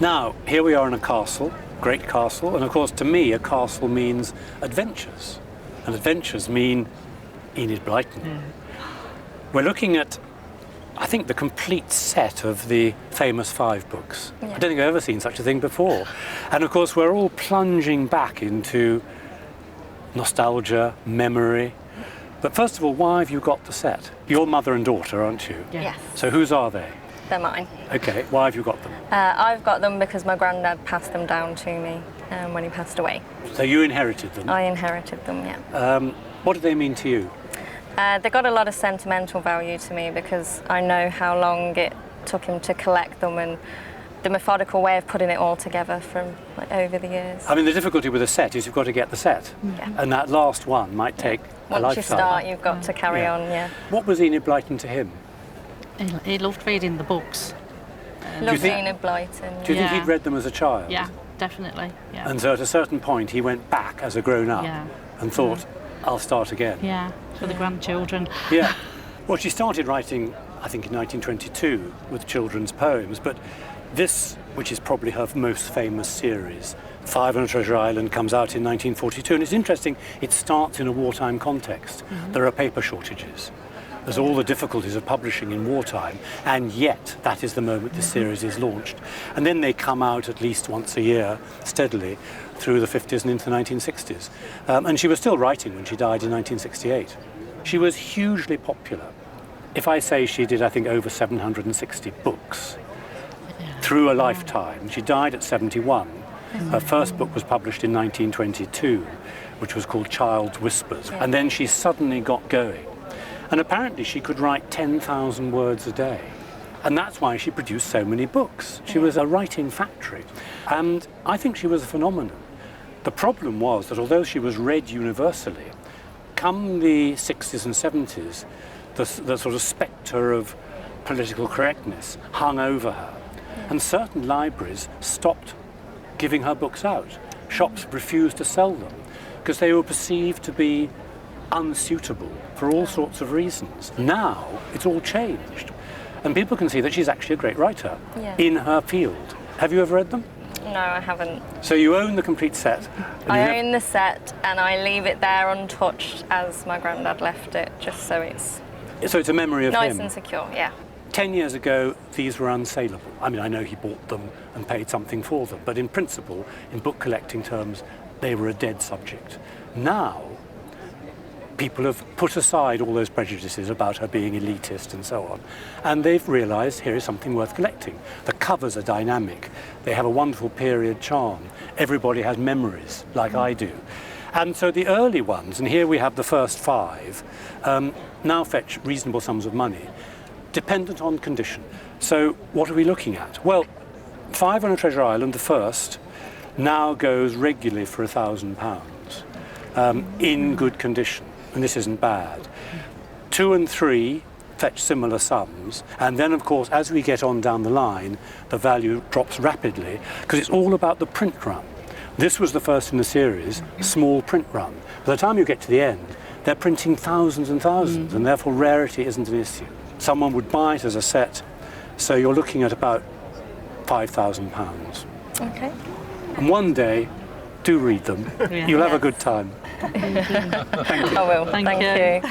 Now, here we are in a castle, great castle, and of course to me a castle means adventures, and adventures mean Enid Blyton. We're looking at, I think, the complete set of the Famous Five books. I don't think I've ever seen such a thing before. And of course we're all plunging back into nostalgia, memory. But first of all, why have you got the set? You're mother and daughter, aren't you? Yes. So whose are they? They're mine. Okay, why have you got them? I've got them because my granddad passed them down to me when he passed away. So you inherited them? I inherited them, yeah. What do they mean to you? They got a lot of sentimental value to me because I know how long it took him to collect them and the methodical way of putting it all together from over the years. I mean, the difficulty with a set is you've got to get the set. And that last one might take a lifetime. Once you start, you've got to carry on, What was Enid Blyton to him? He loved reading the books. Loved Enid Blyton. Do you think he'd read them as a child? Yeah, definitely. Yeah. And so at a certain point he went back as a grown-up and thought, I'll start again. Yeah, for the grandchildren. Yeah. Well, she started writing, I think, in 1922 with children's poems, but this, which is probably her most famous series, Five on a Treasure Island, comes out in 1942. And it's interesting, it starts in a wartime context. There are paper shortages. There's all the difficulties of publishing in wartime, and yet that is the moment this series is launched. And then they come out at least once a year, steadily, through the 50s and into the 1960s. And she was still writing when she died in 1968. She was hugely popular. If I say she did, I think, over 760 books through a lifetime. She died at 71. Her first book was published in 1922, which was called Child's Whispers. And then she suddenly got going. And apparently she could write 10,000 words a day. And that's why she produced so many books. She was a writing factory. And I think she was a phenomenon. The problem was that although she was read universally, come the 60s and 70s, the sort of spectre of political correctness hung over her. And certain libraries stopped giving her books out. Shops refused to sell them because they were perceived to be unsuitable for all sorts of reasons. Now it's all changed and people can see that she's actually a great writer in her field. Have you ever read them? No, I haven't. So you own the complete set? I own the set and I leave it there untouched as my granddad left it, just so it's a memory of him. Nice and secure, yeah. 10 years ago, these were unsaleable. I mean, I know he bought them and paid something for them, but in principle, in book collecting terms, they were a dead subject. Now, people have put aside all those prejudices about her being elitist and so on, and they've realised here is something worth collecting. The covers are dynamic. They have a wonderful period charm. Everybody has memories, like I do. And so the early ones, and here we have the first five, now fetch reasonable sums of money, dependent on condition. So what are we looking at? Well, Five on a Treasure Island, the first, now goes regularly for £1,000 in good condition, and this isn't bad. 2 and 3 fetch similar sums, and then of course as we get on down the line the value drops rapidly because it's all about the print run. This was the first in the series, small print run. By the time you get to the end they're printing thousands and thousands, and therefore rarity isn't an issue. Someone would buy it as a set, so you're looking at about £5,000. Okay. And one day, do read them. You'll have a good time. Thank you. I will. Thank Thank you.